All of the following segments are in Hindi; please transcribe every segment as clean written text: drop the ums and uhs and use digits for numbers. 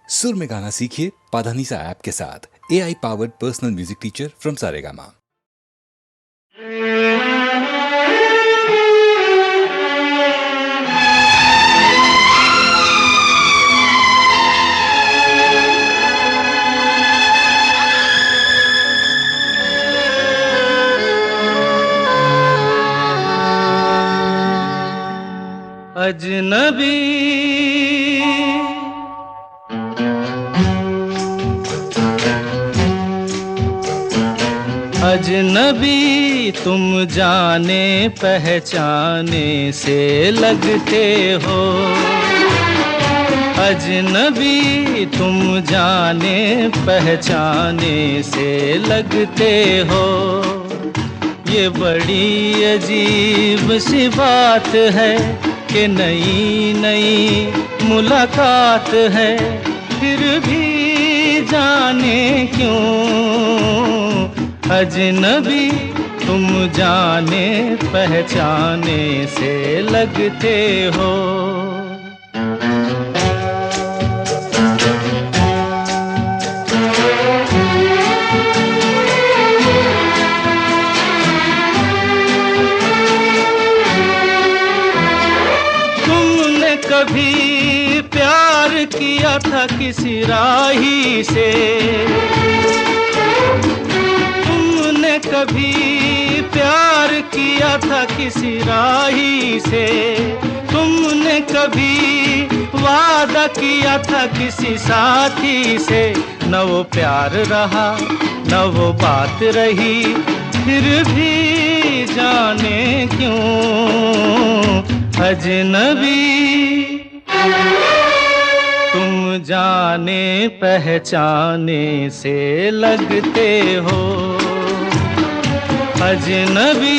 सुर में गाना सीखिए पाधानीसा ऐप के साथ। AI powered personal music teacher from Saregama. अजनबी अजनबी तुम जाने पहचाने से लगते हो। अजनबी तुम जाने पहचाने से लगते हो। ये बड़ी अजीब सी बात है कि नई नई मुलाकात है, फिर भी जाने क्यों अजनबी तुम जाने पहचाने से लगते हो। तुमने कभी प्यार किया था किसी राही से, कभी प्यार किया था किसी राही से, तुमने कभी वादा किया था किसी साथी से। न वो प्यार रहा न वो बात रही, फिर भी जाने क्यों अजनबी तुम जाने पहचाने से लगते हो। अजनबी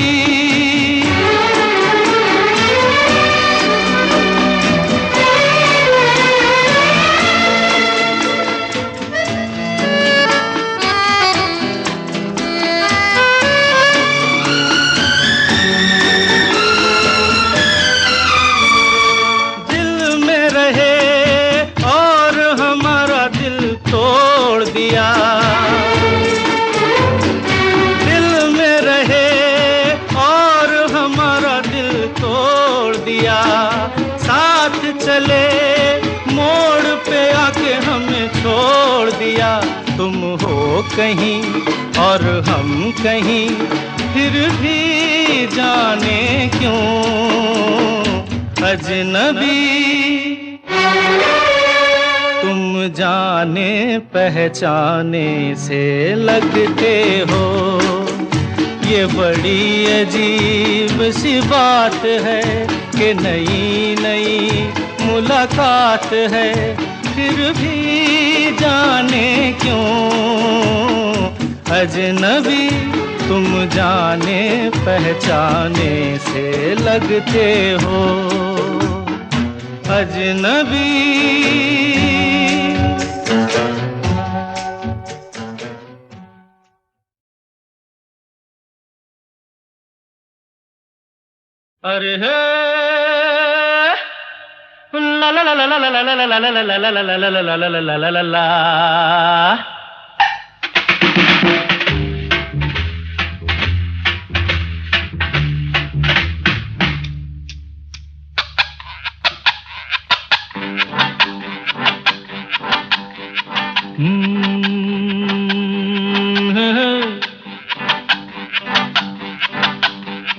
दिल में रहे और हमारा दिल तोड़ दिया। साथ चले मोड़ पे आके हमें छोड़ दिया। तुम हो कहीं और हम कहीं, फिर भी जाने क्यों अजनबी तुम जाने पहचाने से लगते हो। ये बड़ी अजीब सी बात है कि नई नई मुलाकात है, फिर भी जाने क्यों अजनबी तुम जाने पहचाने से लगते हो। अजनबी अरे हे ला ला ला ला ला ला ला ला ला ला ला ला ला ला ला ला ला।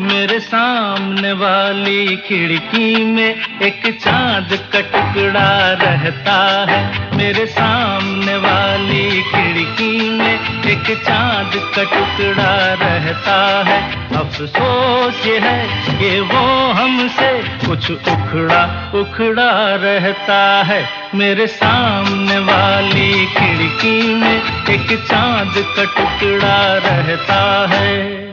मेरे सामने वाली खिड़की में एक चांद का टुकड़ा रहता है। मेरे सामने वाली खिड़की में एक चांद का टुकड़ा रहता है। अफसोस ये है कि वो हमसे कुछ उखड़ा उखड़ा रहता है। मेरे सामने वाली खिड़की में एक चांद का टुकड़ा रहता है।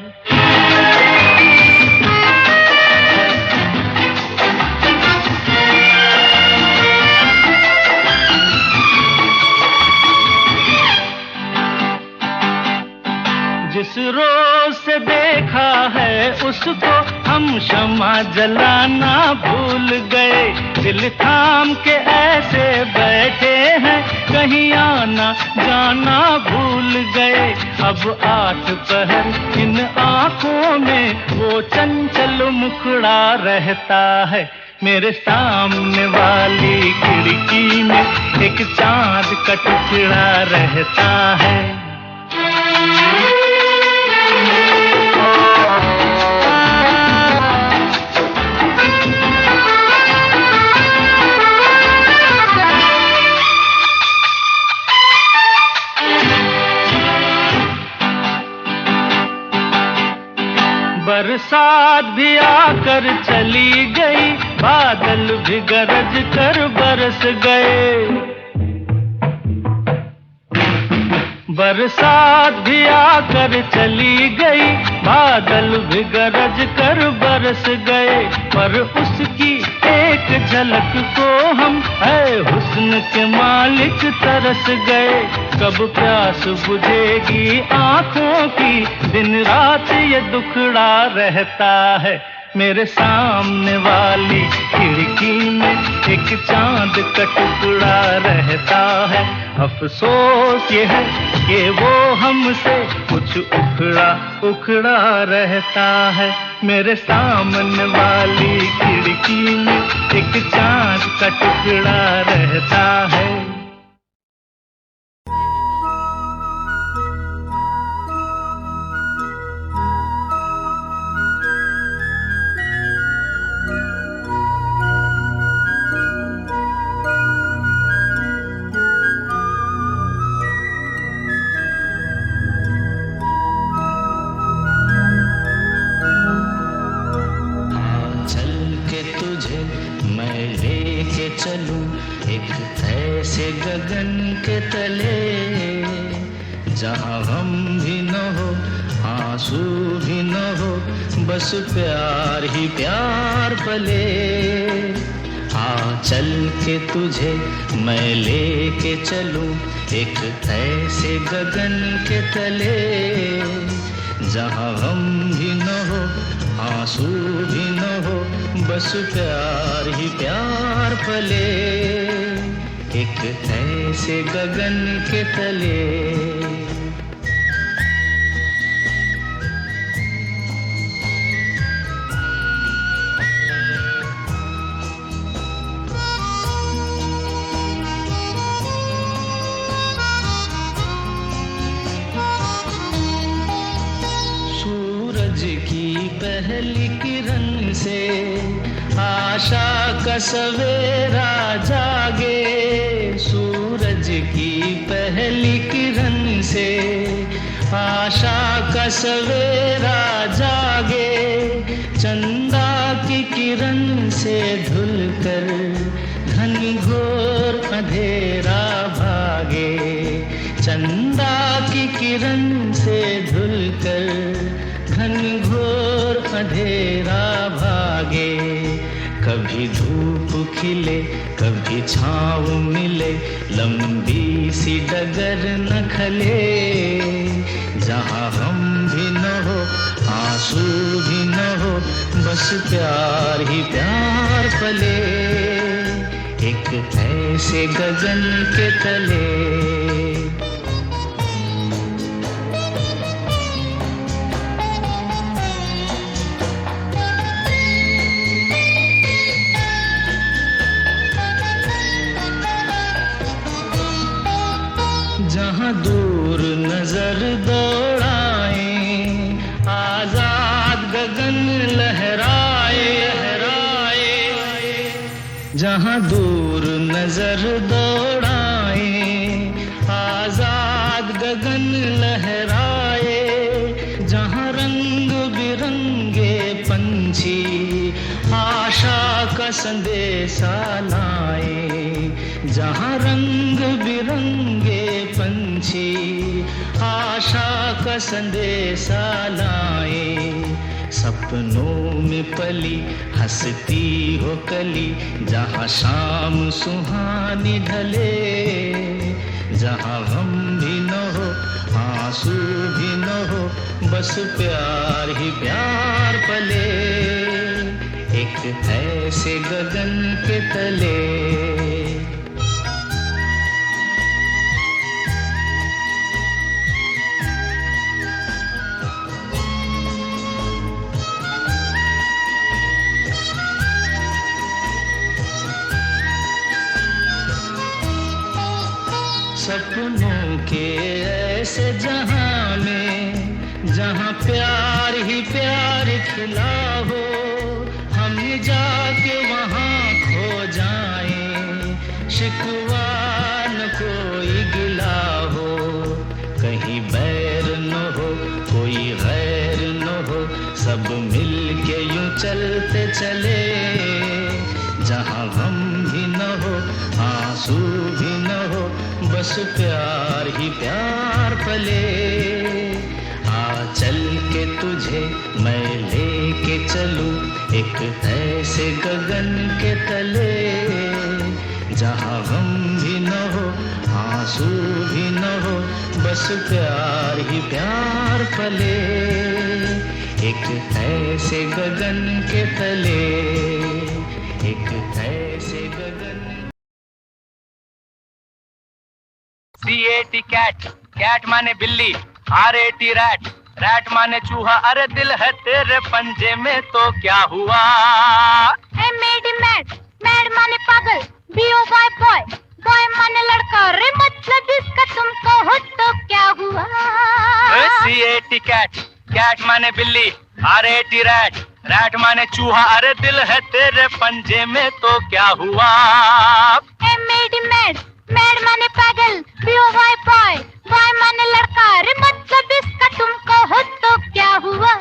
जिस रोज से देखा है उसको हम शमा जलाना भूल गए। दिल थाम के ऐसे बैठे हैं कहीं आना जाना भूल गए। अब 8 पहर इन आंखों में वो चंचल मुखड़ा रहता है। मेरे सामने वाली खिड़की में एक चांद का टुकड़ा रहता है। बरसात भी आकर चली गई, बादल भी गरज कर बरस गए। बरसात भी आकर चली गई, बादल भी गरज कर बरस गए। पर उसकी एक झलक को हम है हुस्न के मालिक तरस गए। कब प्यास बुझेगी आंखों की, दिन रात ये दुखड़ा रहता है। मेरे सामने वाली खिड़की में एक चांद का टुकड़ा रहता है। अफसोस ये है कि वो हमसे कुछ उखड़ा उखड़ा रहता है। मेरे सामने वाली खिड़की में एक चांद का टुकड़ा रहता है। चलूं एक ऐसे गगन के तले, जहां गम भी न हो आंसू भी न हो, बस प्यार ही प्यार पले। चल के तुझे मैं लेके चलूं एक ऐसे गगन के तले, जहां गम भी न हो आंसू भी न हो, बस प्यार ही प्यार पले। एक ऐसे गगन के तले। पहली किरण से आशा का सवेरा जागे। सूरज की पहली किरण से आशा का सवेरा जागे। चंदा की किरण से धुलकर घनघोर अंधेरा भागे। चंदा की किरण से धुलकर घनघोर अंधेरा भागे। कभी धूप खिले कभी छाँव मिले, लंबी सी डगर न खले। जहाँ हम भी न हो आंसू भी न हो, बस प्यार ही प्यार पले। एक ऐसे गगन के तले। जहाँ दूर नजर दौड़ाए, आजाद गगन लहराए। जहाँ दूर नजर दौड़ाए, आजाद गगन लहराए। जहाँ रंग बिरंगे पंछी आशा का संदेशा लाए। जहाँ रंग बिरंगे पंछी आशा का संदेशा लाए। सपनों में पली हंसती हो कली, जहाँ शाम सुहानी ढले। जहाँ गम भी न हो आंसू भी न हो, बस प्यार ही प्यार पले। एक ऐसे गगन के तले। सपनों के ऐसे जहां में जहां प्यार ही प्यार खिला हो, हम जाके वहां खो जाएं, शिकवा न कोई गिला हो, कहीं बैर न हो कोई गैर न हो, सब मिल के यूं चलते चले, जहां गम भी न हो आंसू भी न हो, बस प्यार ही प्यार पले। आ चल के तुझे मैं लेके चलूं एक ऐसे गगन के तले, जहां गम भी न हो आंसू भी न हो, बस प्यार ही प्यार पले, एक ऐसे गगन के तले, एक ऐसे गगन। C-A-T कैट, कैट माने बिल्ली, R-A-T रैट, रैट माने चूहा, अरे दिल है तेरे पंजे में तो क्या हुआ। M-A-D मैड, मैड माने पागल, B-O-Y बॉय, बॉय माने लड़का, रे मतलब इसका तुमको हो तो क्या हुआ। C-A-T कैट, कैट माने बिल्ली, R-A-T रैट, रैट माने चूहा, अरे दिल है तेरे पंजे में तो क्या हुआ। M-A-D मैड, मैड माने पागल, B-O-Y बॉय, बॉय माने लड़का, रे मतलब इसका तुमको हो तो क्या हुआ।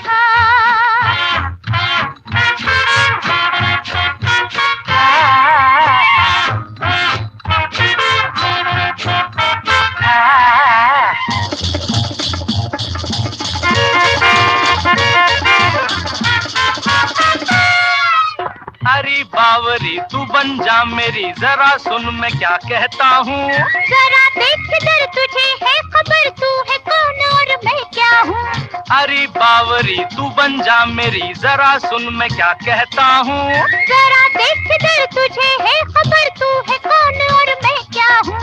अरे बावरी तू बन जा मेरी, जरा सुन मैं क्या कहता हूँ। जरा देख किधर तुझे है खबर, तू है कौन और मैं क्या हूँ। अरे बावरी तू बन जा मेरी, जरा सुन मैं क्या कहता हूँ। जरा देख किधर तुझे है खबर, तू है कौन और मैं क्या हूँ।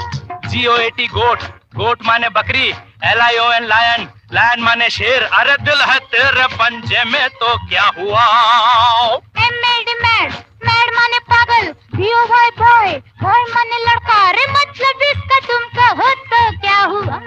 G-O-A-T गोट, गोट माने बकरी, L-I-O-N लायन, लायन माने शेर, अरे दिल है तेरे पंजे में तो क्या हुआ। M-A-D मैड, मैड माने पागल, B-O-Y बॉय, बॉय माने लड़का, रे मतलब इसका तुमका हो तो क्या हुआ।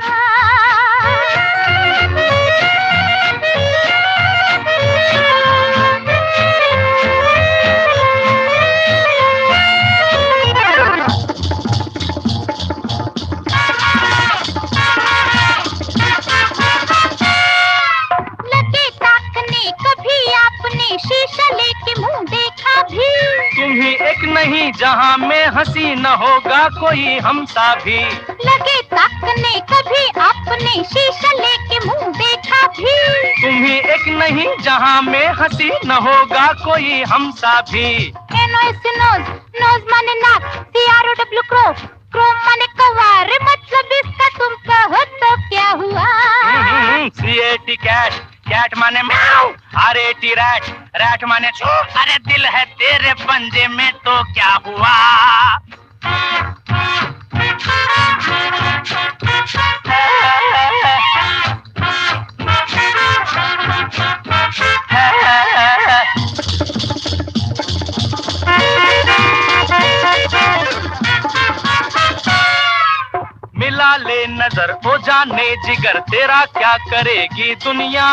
लगे ताकने कभी आपने शीशा लेके मुंह देखा भी, तुम ही एक नहीं जहाँ में हंसी न होगा कोई हमसा भी। लगे ताकने कभी आपने शीशा लेके मुंह देखा भी, तुम ही एक नहीं जहाँ में हंसी न होगा कोई हमसा भी। N-O-S नोज, नोज माने नाक, C-R-O-W क्रो, क्रो माने कौवा, रे मतलब इसका तुमका हो तो क्या हुआ। C-A-T कैट, कैट माने म्याऊ, R-A-T रैट, रैट माने छू, अरे दिल है तेरे पंजे में तो क्या हुआ। मिला ले नजर ओ जाने जिगर, तेरा क्या करेगी दुनिया।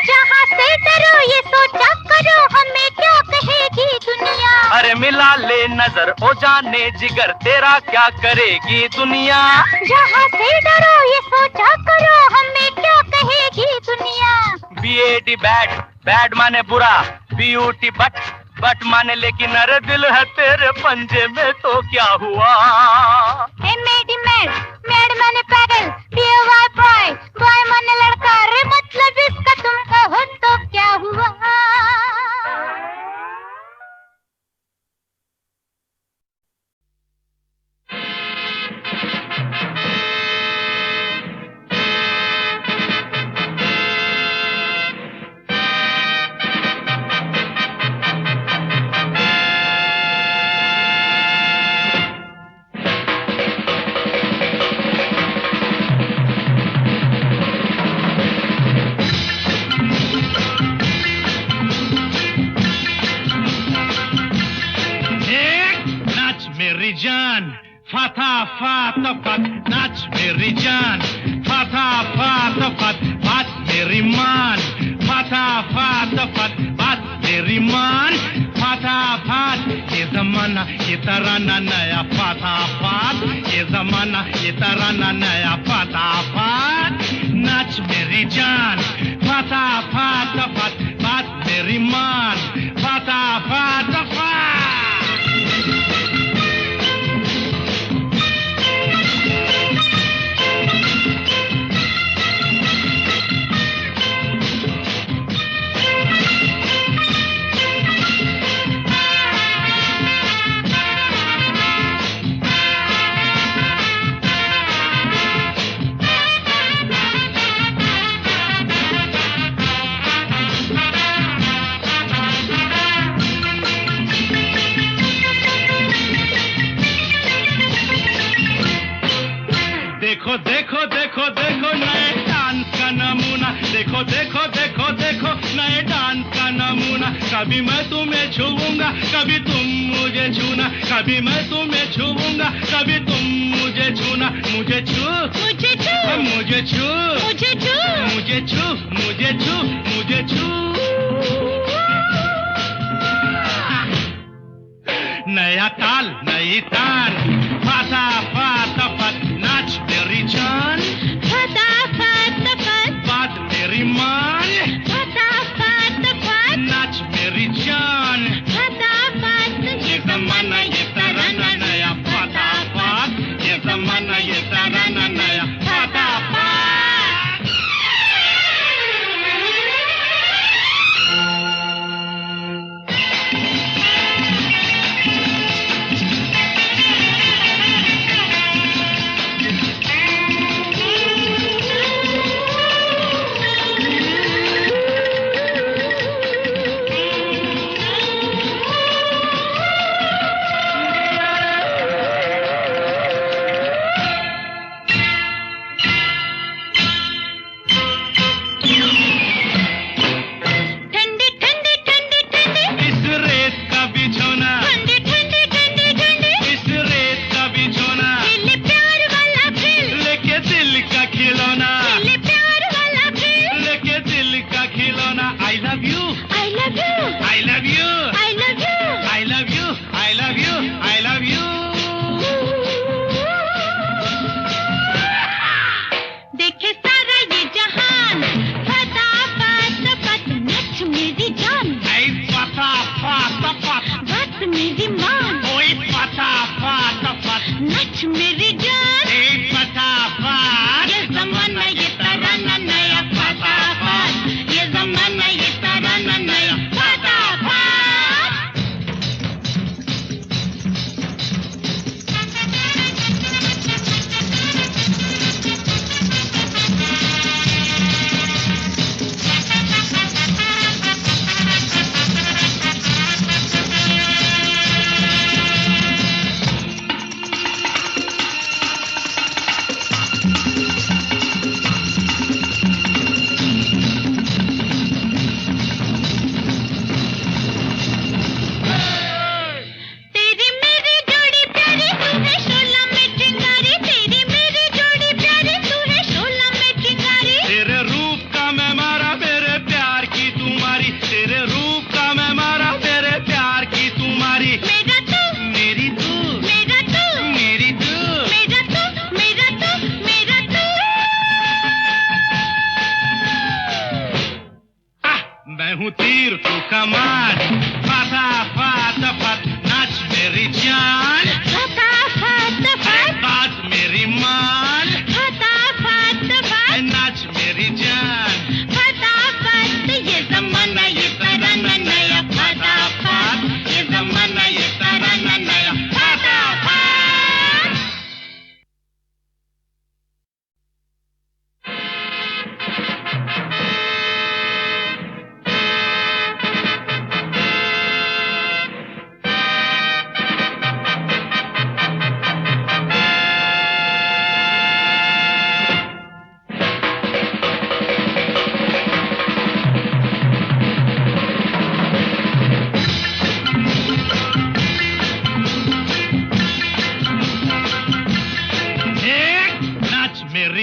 जहाँ से डरो ये सोचा करो, हमें क्या कहेगी दुनिया। अरे मिला ले नजर ओ जाने जिगर, तेरा क्या करेगी दुनिया। जहाँ से डरो ये सोचा करो, हमें क्या कहेगी दुनिया। B-A-D बैड, बैड माने बुरा, B-U-T बट, बट माने लेकिन, अरे दिल है तेरे पंजे में तो क्या हुआ। M-A-D मैड, मैड माने पागल, B-O-Y बॉय, बॉय माने लड़का, रे मतलब इसका तुमका हो तो क्या हुआ। फात फत नाच मेरी जान, फाता फात फत बात मेरी मान, फाता फात फत बात मेरी मान, फाता फात ये जमाना ये तराना नया, फाता फात ये जमाना ये तराना नया, फाता फात नाच मेरी जान, फाता फात फत बात मेरी मान, फाता फात फात। देखो देखो देखो देखो नए डांस का नमूना, देखो देखो देखो देखो नए डांस का नमूना, कभी मैं तुम्हें छूऊंगा कभी तुम मुझे छूना, कभी मैं तुम्हें छूऊंगा कभी तुम मुझे छूना, मुझे छू मुझे छू मुझे छू मुझे छू मुझे छू मुझे छू मुझे छू। नया ताल नई तान, फाता फाता फत नाच मेरी जान, फाता फात फत बात मेरी मान, फाता फात फत नाच मेरी जान, फाता फात ये जमाना ये तराना नया, फाता फात ये जमाना ये तराना नया, फाता फात।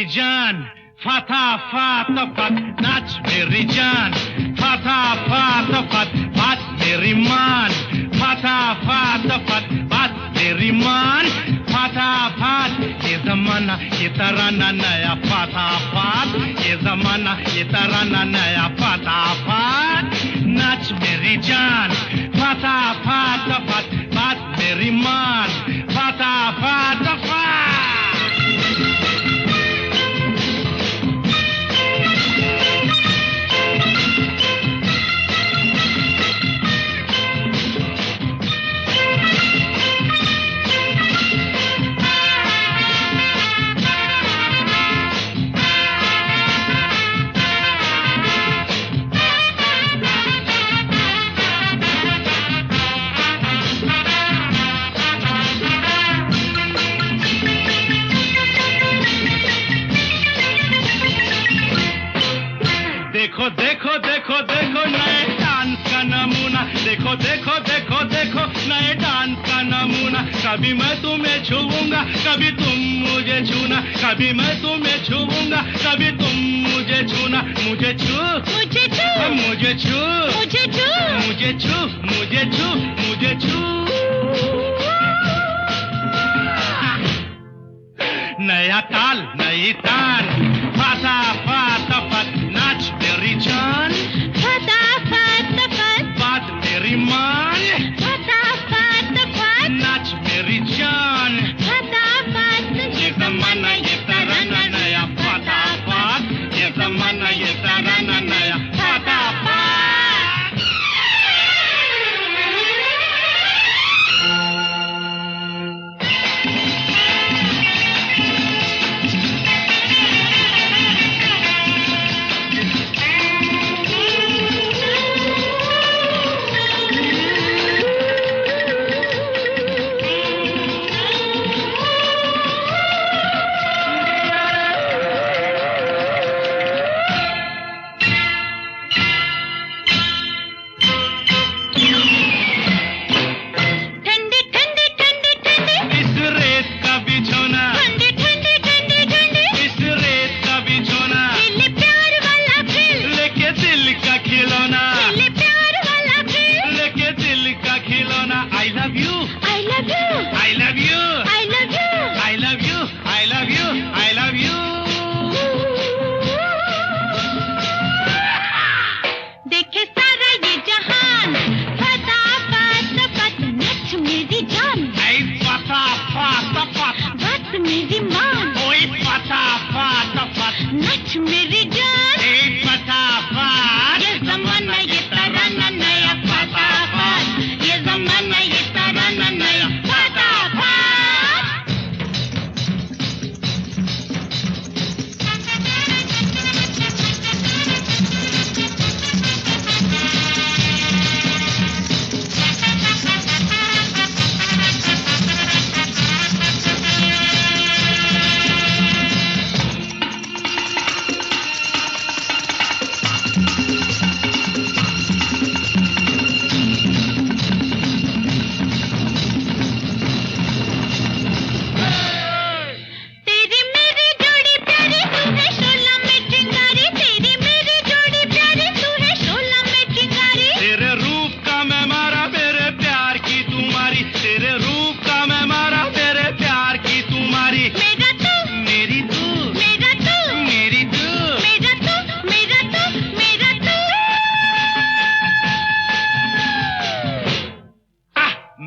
मेरी जान फाता फाता फत नाच मेरी जान फाता फाता फत बात मेरी मान फाता फाता फत बात मेरी मान फाता फात ये जमाना ये तराना नया फाता फात ये जमाना ये तराना नया फाता फात नाच मेरी जान फाता फाता फत बात मेरी मान फाता फाता फत देखो देखो देखो देखो नए डांस का नमूना देखो देखो देखो देखो नए डांस का नमूना कभी मैं तुम्हें छूऊंगा कभी तुम मुझे छूना कभी मैं तुम्हें छूऊंगा कभी तुम मुझे छूना मुझे छू मुझे छू मुझे छू मुझे छू मुझे छू मुझे छू मुझे छू नया ताल नई तान फाता फाता फत नाच मेरी जान फाता फाता फत बात मेरी मान फाता फाता फत नाच मेरी जान फाता फात ये जमाना ये तराना नया फाता फात ये जमाना ये तराना नया फाता फात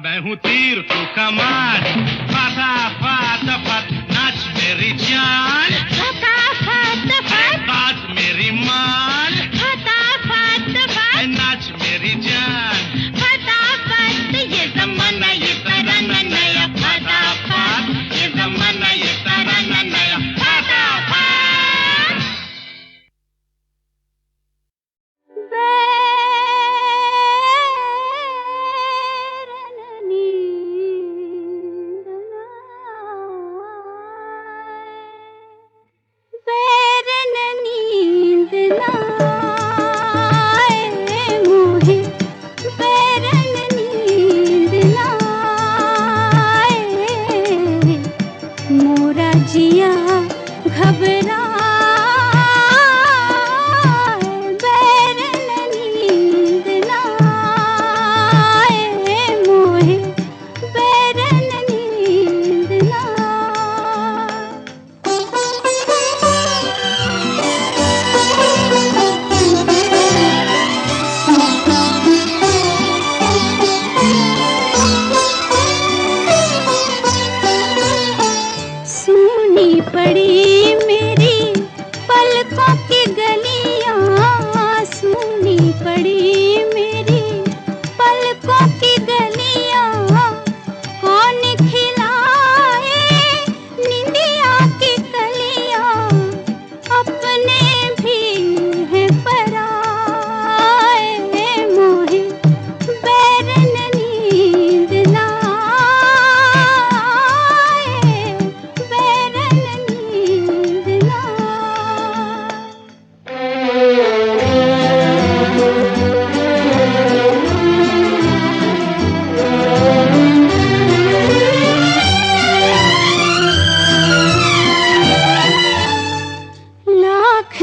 मैं हूँ तीर तू कमान फाता फाता फत नाच मेरी जान फाता फाता फत बात मेरी मान फाता फाता फत नाच मेरी जान फाता फत ये जमाना ये तराना नया फाता फत ये जमाना ये तराना नया फाता फात जिया घबरा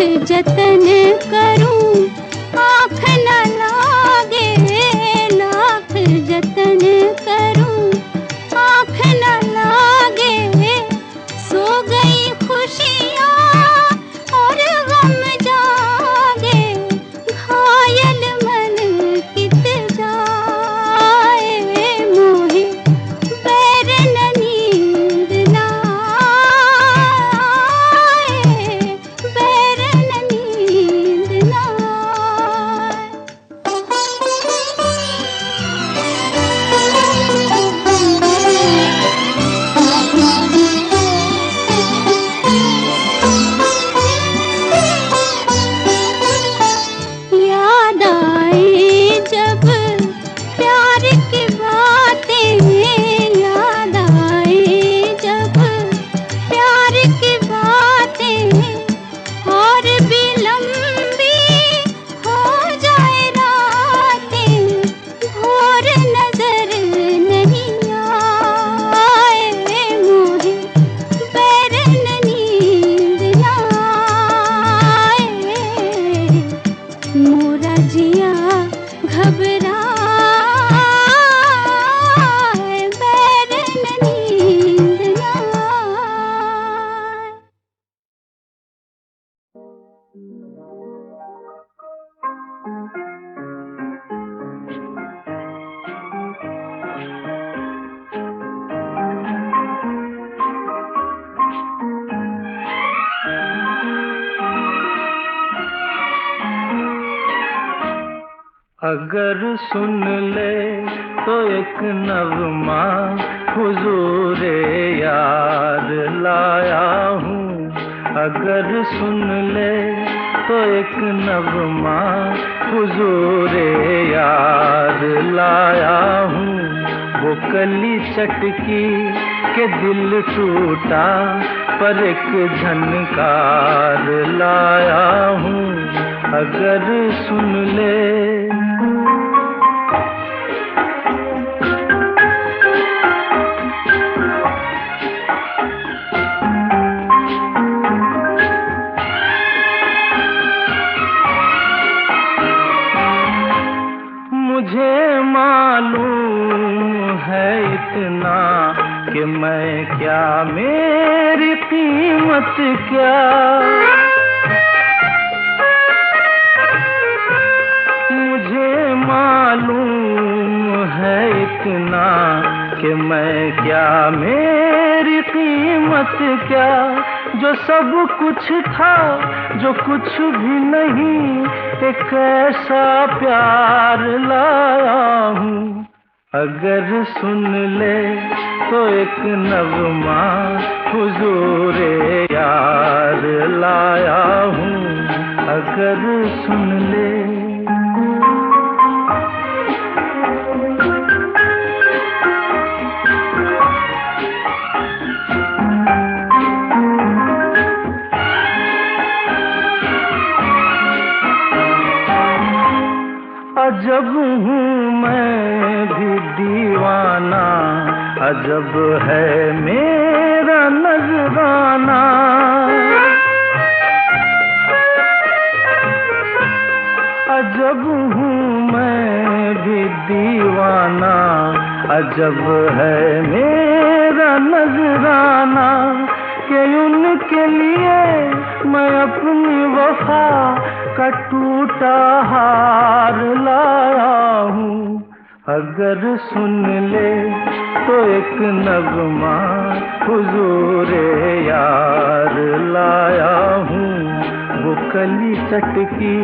जतन करूं आँख न लागे, लाख जतन करूं आँख न लागे। सो गई खुशियाँ और गम जागे, घायल मन कित जाए। मोहे बैर न नींद न आए, बैर न नींद न याद आए जब प्यार की बातें, याद आए जब प्यार की बातें, और भी लंबी हो जाए रातें, भोर नजर नहीं आए। मोहे बैर न नींद न आए, मोरा जिया घबराए, बैर न नींद न आए। अगर सुन ले तो एक नगमा हुजूरे यार लाया हूँ। अगर सुन ले तो एक नगमा हुजूरे यार लाया हूँ। वो कली चटकी के दिल टूटा पर एक झनकार लाया हूँ। अगर सुन ले मुझे मालूम है इतना कि मैं क्या, मेरी कीमत क्या। मुझे मालूम है इतना कि मैं क्या, मेरी कीमत क्या। जो सब कुछ था जो कुछ भी नहीं, एक ऐसा प्यार लाया हूँ। अगर सुन ले तो एक नगमा हुजूरे यार लाया हूँ। अगर सुन ले अजब हूँ मैं भी दीवाना, अजब है मेरा नजराना। अजब हूँ मैं भी दीवाना, अजब है मेरा नजराना। कि उनके लिए मैं अपनी वफा का टूटा हार लाया हूँ। अगर सुन ले तो एक नगमा हुजूरे यार लाया हूँ। वो कली चटकी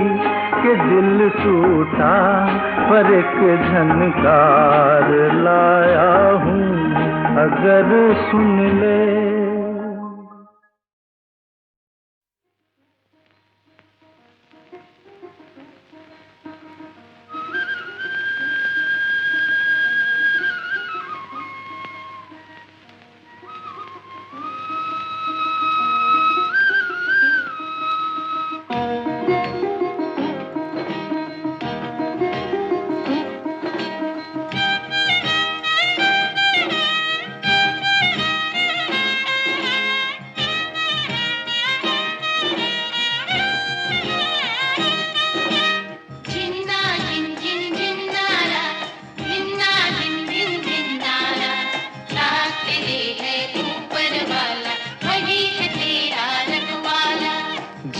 के दिल टूटा पर एक झनकार लाया हूँ। अगर सुन ले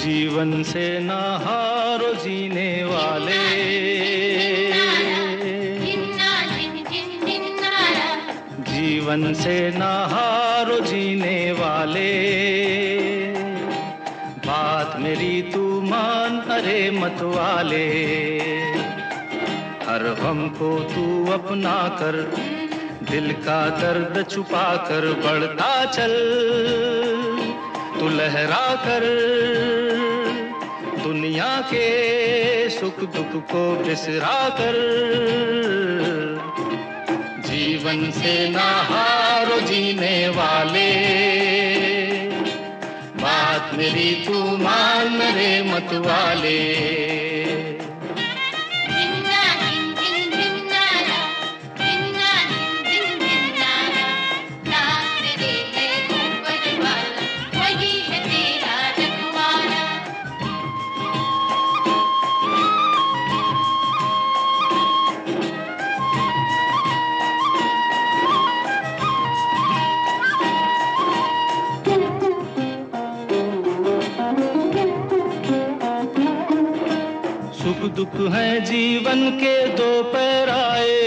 जीवन से ना हारो जीने वाले, जीवन से ना हारो जीने वाले। बात मेरी तू मान अरे मत वाले, हर गम को तू अपना कर, दिल का दर्द छुपा कर बढ़ता चल, तू लहरा कर दुनिया के सुख दुख को बिसरा कर। जीवन से ना हारो जीने वाले, बात मेरी तू मान रे मत वाले। सुख दुख है जीवन के दो पैराए,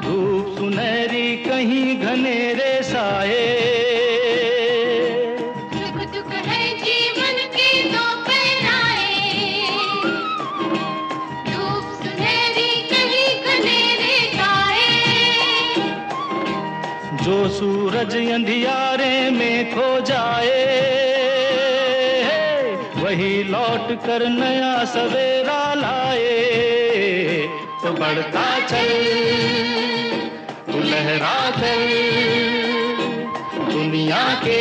धूप सुनहरी कहीं घनेरे साए। सुख दुख है जीवन के दो पैराए, धूप सुनहरी कहीं घनेरे साए। जो सूरज अंधियारे में खो जाए, वही लौट कर नया सवेरा लाए। तो बढ़ता चल तू लहरा कर दुनिया के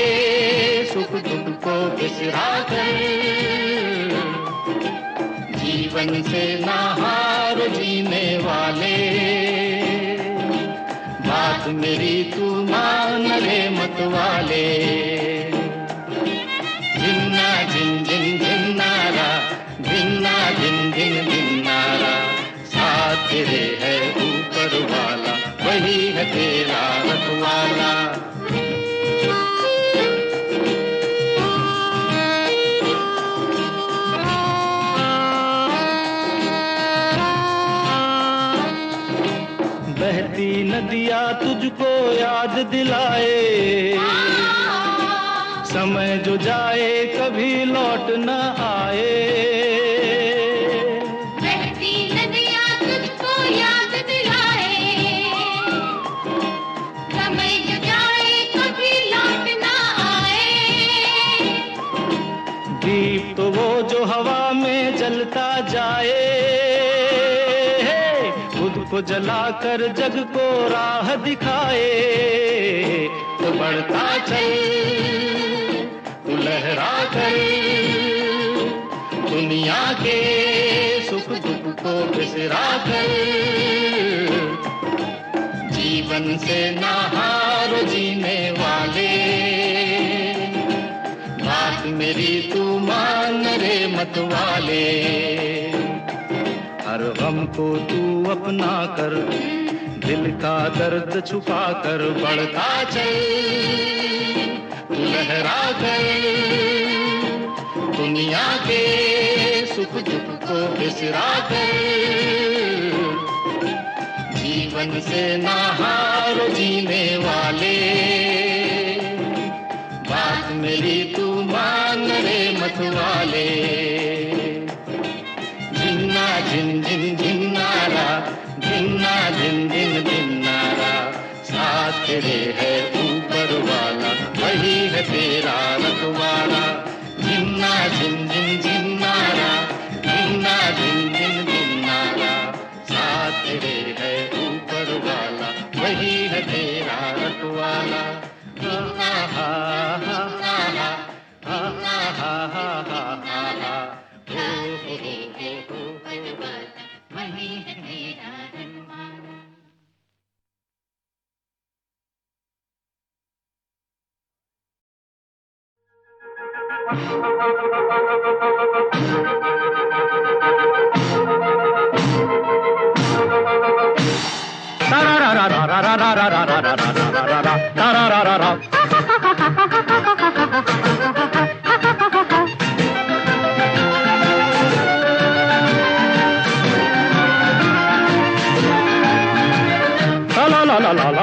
सुख दुख को बिसरा कर। जीवन से ना हार जीने वाले, बात मेरी तू मान रे मत वाले। जिन्ना जिन जिन जिन्नारा, जिन्ना जिन जिन जिन्नारा, साथ तेरे है ऊपर वाला, वही है तेरा रखवाला। बहती नदियाँ तुझको याद दिलाए, समय जो जाए कभी लौट न आए। बहती नदियाँ तुझको याद दिलाए, समय जो जाए कभी लौट न आए। दीप तो वो जो हवा में जलता जाए, खुद को जलाकर जग को राह दिखाए। तो बढ़ता चल तू लहरा कर दुनिया के सुख दुख को बिसरा कर। जीवन से ना हारो जीने वाले, बात मेरी तू मान रे मत वाले। हर गम को तू अपना कर, दिल का दर्द छुपा कर बढ़ता चल, तू लहरा कर दुनिया के सुख दुख को बिसरा कर। जीवन से ना हारो जीने वाले, बात मेरी तू मान रे मत वाले। जिन्ना जिन जिन जिन्नारा, जिन्ना जिन जिन जिन्नारा, साथ तेरे है ऊपर वाला, वही है तेरा रखवाला। जिन्ना जिन जिन जिन्नारा, जिन्ना जिन जिन जिन्नारा, साथ तेरे है ऊपर वाला, वही है तेरा रखवाला। हा हा हा हा हा हा हा हा हा हा हा। वही है तेरा रखवाला।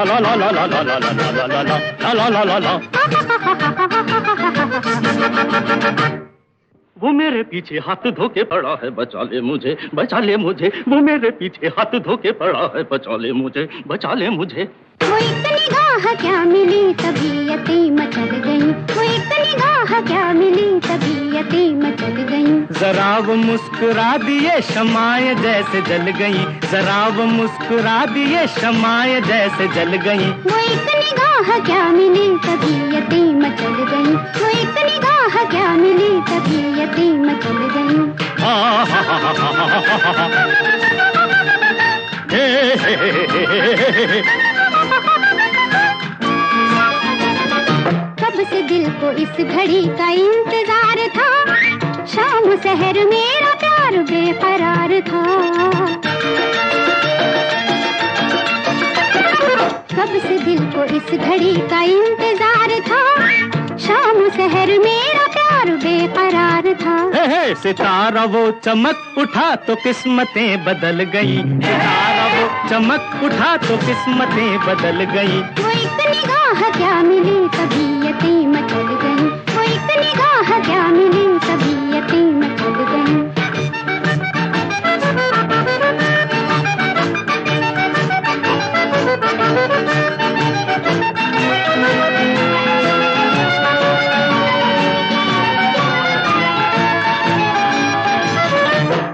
ला ला ला ला ला ला ला ला ला ला ला ला ला ला। वो मेरे पीछे हाथ धोके पड़ा है, बचा ले मुझे, बचा ले मुझे। वो मेरे पीछे हाथ धोके पड़ा है, बचा ले मुझे, बचा ले मुझे। वो एक निगाह क्या मिली तबीयतें मचल गई, वो एक निगाह क्या मिली तबीयतें मचल गई। जरा वो मुस्कुरा दिए शमाए जैसे जल गई, जरा वो मुस्कुरा दिए शमाए जैसे जल गई। वो एक निगाह क्या मिली तबीयतें मचल गई, वो एक निगाह क्या मिली तबीयतें मचल गई। कब से दिल को इस घड़ी का इंतजार था, शाम शहर मेरा प्यार बेकरार था। कब से दिल को इस घड़ी का इंतजार था, शाम शहर मेरा प्यार बेकरार था। सितारा वो चमक उठा तो किस्मतें बदल गई, सितारा वो चमक उठा तो किस्मतें बदल गई। वो एक निगाह क्या मिली तबीयतें मचल गई, वो एक निगाह क्या मिली तबीयतें मचल गई।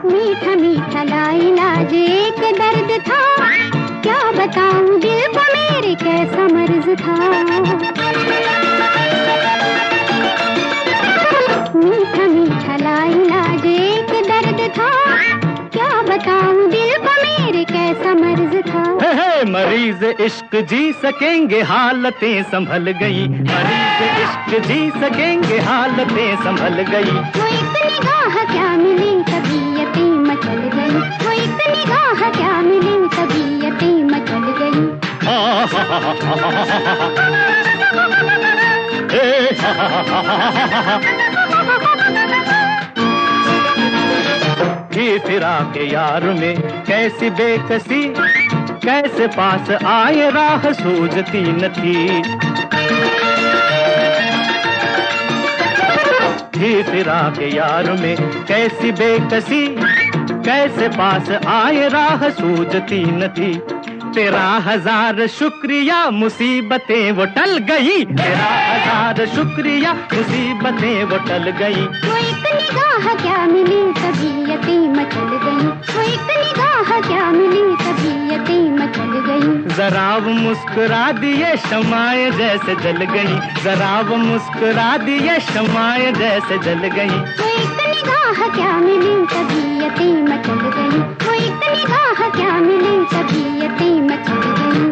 मीठा मीठा लाइलाज एक दर्द था, क्या बताऊं दिल को मेरे कैसा मर्ज था। मीठा मीठा लाइलाज एक दर्द था, क्या बताऊं दिल को मेरे कैसा मर्ज था। मरीज इश्क जी सकेंगे हालतें संभल गई, मरीज इश्क जी सकेंगे हालतें संभल गई। वो एक निगाह क्या मिली तबीयतें मचल गई, वो एक निगाह क्या मिली तबीयतें मचल गई। ये फिराक यार में कैसी बेकसी, कैसे पास आए राह सूझती न थी। ये फिराक यार में कैसी बेकसी, कैसे पास आए राह सूझती न थी। तेरा हजार शुक्रिया मुसीबतें वो टल गई, तेरा हजार शुक्रिया मुसीबतें वो टल गई। वो एक निगाह क्या मिली तबीयतें मचल गई, वो एक निगाह क्या मिली तबीयतें मचल गई। जरा वो मुस्कुरा दिए शमाए जैसे जल गई, जरा वो मुस्कुरा दिए शमाए जैसे जल गई। वो एक निगाह क्या मिली तबीयतें मचल गई, वो एक निगाह क्या मिली तबीयतें मचल गई।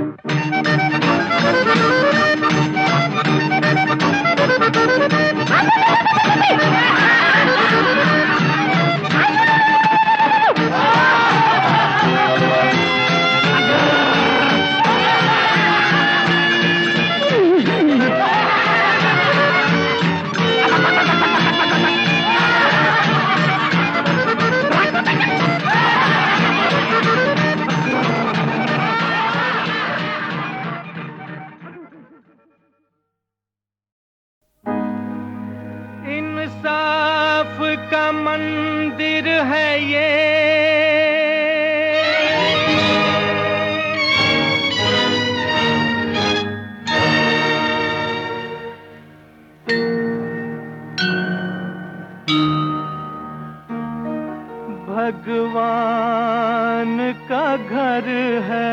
इंसाफ का मंदिर है ये, भगवान का घर है।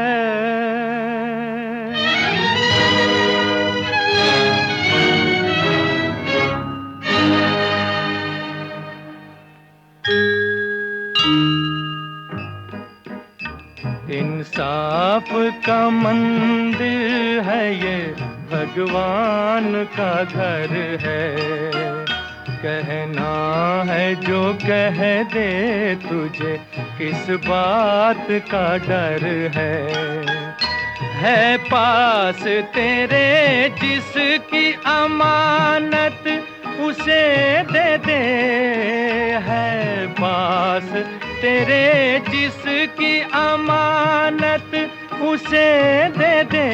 इंसाफ का मंदिर है ये, भगवान का घर है। कहना है जो कह दे तुझे, किस बात का डर है पास तेरे जिसकी अमानत उसे दे दे, है पास तेरे जिसकी अमानत उसे दे दे।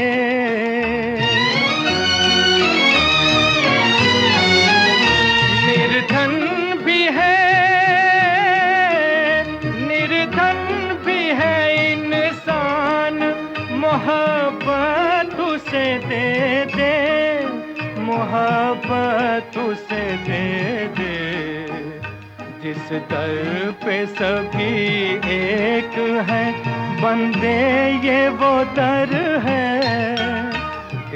इज्जत उसे दे दे। जिस दर पे सभी एक है, बंदे ये वो दर है।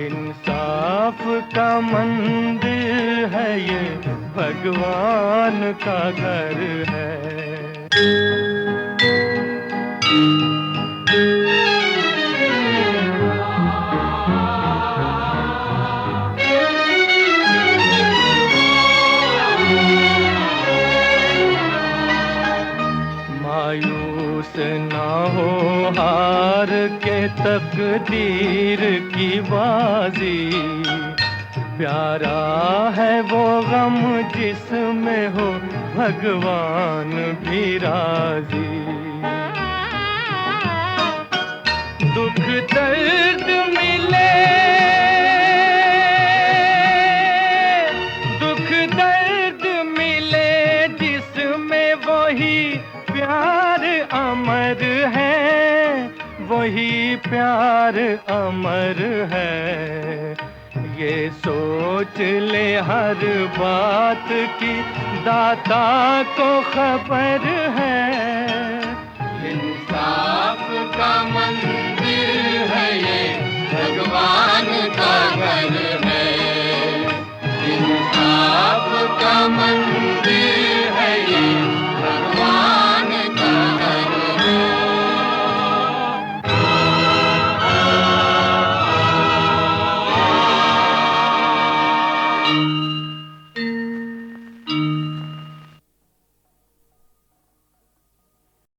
इंसाफ का मंदिर है ये, भगवान का घर है। मायूस ना हो हार के तकदीर की बाजी, प्यारा है वो गम जिसमें हो भगवान भी राजी। दुख दर्द मिले, दुख दर्द मिले जिसमें वही प्यार अमर है, वही प्यार अमर है। ये सोच ले हर बात की दाता को खबर है। इंसाफ का मंदिर है ये, भगवान का घर